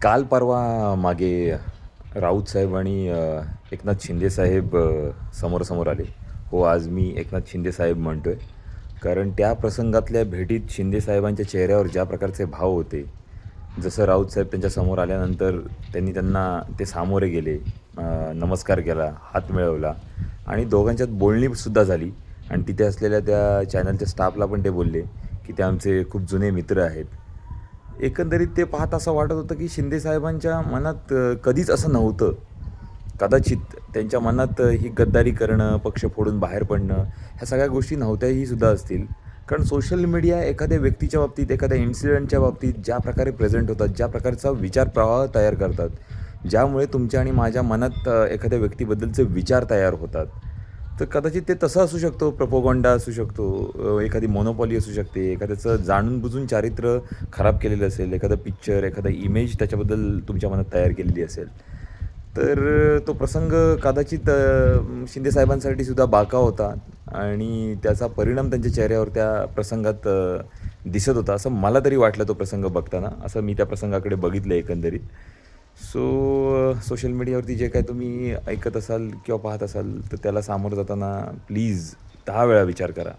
काल परवा मागे राऊत साहेब आणि एकनाथ शिंदे साहेब समोरासमोर आले. हो, आज मी एकनाथ शिंदे साहेब म्हणतोय. कारण त्या प्रसंगातल्या भेटीत शिंदे साहेबांच्या चेहऱ्यावर ज्या प्रकारचे भाव होते, जसं राऊत साहेब त्यांच्या समोर आल्यानंतर त्यांना ते सामोरे गेले, नमस्कार केला, हात मिळवला आणि दोघांच्यात बोलणीसुद्धा झाली आणि तिथे असलेल्या त्या चॅनलच्या स्टाफला पण ते बोलले, की ते आमचे खूप जुने मित्र आहेत. एकंदरीत ते पाहत असं वाटत होतं की शिंदेसाहेबांच्या मनात कधीच असं नव्हतं. कदाचित त्यांच्या मनात ही गद्दारी करणं, पक्ष फोडून बाहेर पडणं, ह्या सगळ्या गोष्टी नव्हत्याही सुद्धा असतील. कारण सोशल मीडिया एखाद्या व्यक्तीच्या बाबतीत, एखाद्या इन्सिडेंटच्या बाबतीत ज्या प्रकारे प्रेझेंट होतात, ज्या प्रकारचा विचार प्रवाह तयार करतात, ज्यामुळे तुमच्या आणि माझ्या मनात एखाद्या व्यक्तीबद्दलचे विचार तयार होतात. तर कदाचित ते तसं असू शकतो, प्रोपोगंडा असू शकतो, एखादी मोनोपॉली असू शकते, एखाद्याचं जाणून-बुजून चारित्र्य खराब केलेलं असेल, एखादा पिक्चर, एखादा इमेज त्याच्याबद्दल तुमच्या मनात तयार केलेली असेल. तर तो प्रसंग कदाचित शिंदे साहेबांसाठी सुद्धा बाका होता आणि त्याचा परिणाम त्यांच्या चेहऱ्यावर त्या प्रसंगात दिसत होता, असं मला तरी वाटलं तो प्रसंग बघताना. असं मी त्या प्रसंगाकडे बघितलं एकंदरीत. सो सोशल मीडियावरती जे काही तुम्ही ऐकत असाल किंवा पाहत असाल, तर त्याला सामोरं जाताना प्लीज 10 वेळा विचार करा.